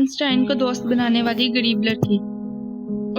Einstein को दोस्त बनाने वाली गरीब लड़की।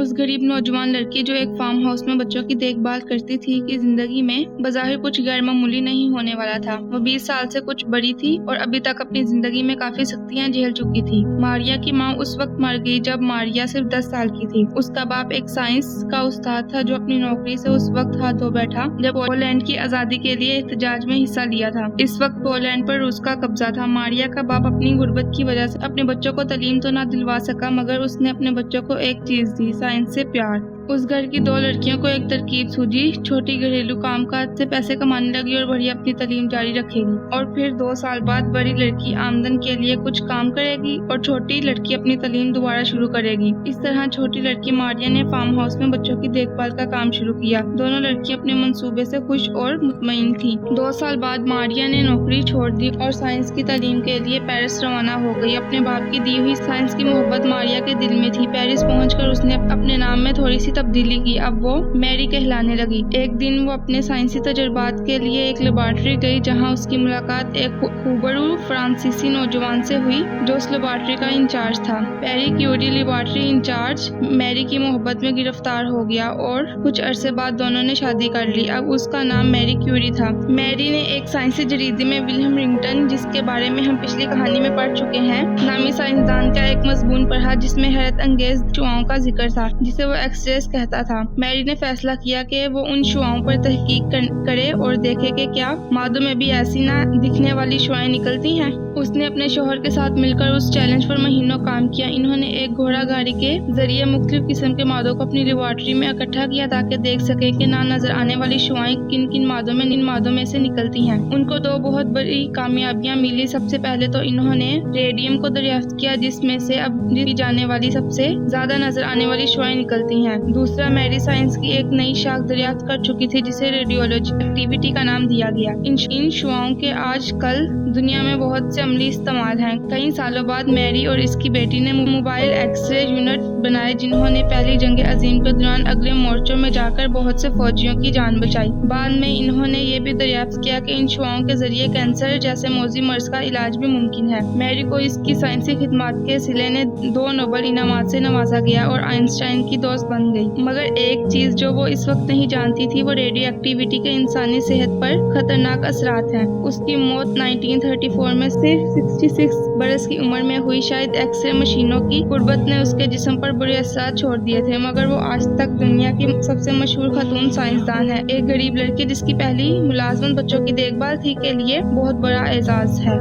उस गरीब नौजवान लड़की जो एक फार्म हाउस में बच्चों की देखभाल करती थी की जिंदगी में बज़ाहिर कुछ गैर मामूली नहीं होने वाला था। वो 20 साल से कुछ बड़ी थी और अभी तक अपनी जिंदगी में काफी सख्तियां झेल चुकी थी। मारिया की माँ उस वक्त मर गई जब मारिया सिर्फ 10 साल की थी। उसका बाप एक साइंस का उस्ताद था जो अपनी नौकरी से उस वक्त हाथ धो बैठा जब पोलैंड की आजादी के लिए एहतजाज में हिस्सा लिया था। इस वक्त पोलैंड पर रूस का कब्जा था। मारिया का बाप अपनी गुर्बत की वजह से अपने बच्चों को तालीम तो ना दिलवा सका, मगर उसने अपने बच्चों को एक चीज दी, साइंस से प्यार। उस घर की 2 लड़कियों को एक तरकीब सूझी। छोटी घरेलू कामकाज से पैसे कमाने लगी और बड़ी अपनी तालीम जारी रखेगी, और फिर 2 साल बाद बड़ी लड़की आमदन के लिए कुछ काम करेगी और छोटी लड़की अपनी तालीम दोबारा शुरू करेगी। इस तरह छोटी लड़की मारिया ने फार्म हाउस में बच्चों की देखभाल का काम शुरू किया। दोनों लड़कियां अपने मंसूबे से खुश और मुतमईन थीं। 2 साल बाद मारिया ने नौकरी छोड़ दी और साइंस की तालीम के लिए पेरिस रवाना हो गई। अपने बाप की दी हुई साइंस की मोहब्बत मारिया के दिल में थी। पेरिस पहुंचकर उसने अपने नाम में थोड़ी सी तब्दीली की। अब वो मैरी कहलाने लगी। एक दिन वो अपने साइंसी तजुर्बात के लिए एक लेबॉर्ट्री गई, जहां उसकी मुलाकात एक खूबरू फ्रांसीसी नौजवान से हुई जो उस लेबॉर्ट्री का इंचार्ज था। Pierre Curie laboratory in charge Marie की मोहब्बत में गिरफ्तार हो गया और कुछ अरसे बाद दोनों ने शादी कर ली। अब उसका नाम मैरी क्यूरी था। मैरी ने एक साइंसी जरीदे में विलियम रिंगटन, जिसके बारे में हम पिछली कहानी में पढ़ चुके हैं, नामी साइंसदान का एक मजमून पढ़ा जिसमें हैरत अंगेज शुआओं का जिक्र था, जिसे वो एक्सरेज कहता था। मैरी ने फैसला किया कि वो उन शुआओं पर तहकीक करे और देखे कि क्या मादों में भी ऐसी ना दिखने वाली शुआएं निकलती हैं। उसने अपने शौहर के साथ मिलकर उस चैलेंज पर महीनों काम किया। इन्होंने एक घोड़ा गाड़ी के जरिए मुख्तलिफ किस्म के मादों को अपनी लेबॉर्ट्री में इकट्ठा किया ताकि देख सके कि ना नजर आने वाली शुआएं किन किन मादों में से निकलती हैं। उनको 2 बहुत बड़ी कामयाबियां मिली। सबसे पहले तो इन्होंने रेडियम को दरियाफ्त किया, जिसमें से अब दी जाने वाली सबसे ज्यादा नजर आने वाली शुआएं निकलती हैं। दूसरा, मैरी साइंस की एक नई शाख दरियाफ्त कर चुकी थी जिसे रेडियोलॉजी एक्टिविटी का नाम दिया गया। इन शुआओं के आज कल दुनिया में बहुत से अमली इस्तेमाल हैं। कई सालों बाद मैरी और इसकी बेटी ने मोबाइल एक्सरे यूनिट बनाए, जिन्होंने पहली जंग अजीम के दौरान अगले मोर्चों में जाकर बहुत से फौजियों की जान बचाई। बाद में इन्होंने ये भी दरियाफ्त किया कि इन शुआओं के जरिए कैंसर जैसे मौजी मर्ज का इलाज भी मुमकिन है। मैरी को इसकी साइंसी खिदमात के सिले ने 2 नोबेल इनामात से नवाजा गया और आइंस्टाइन की दोस्त बन गई। मगर एक चीज जो वो इस वक्त नहीं जानती थी, वो रेडियो एक्टिविटी के इंसानी सेहत पर खतरनाक असरात हैं। उसकी मौत 1934 में सिर्फ 66 बरस की उम्र में हुई। शायद एक्सरे मशीनों की गुर्बत ने उसके जिस्म पर बुरे असर छोड़ दिए थे, मगर वो आज तक दुनिया की सबसे मशहूर खातून साइंसदान है। एक गरीब लड़की जिसकी पहली मुलाजमत बच्चों की देखभाल थी के लिए बहुत बड़ा एजाज है।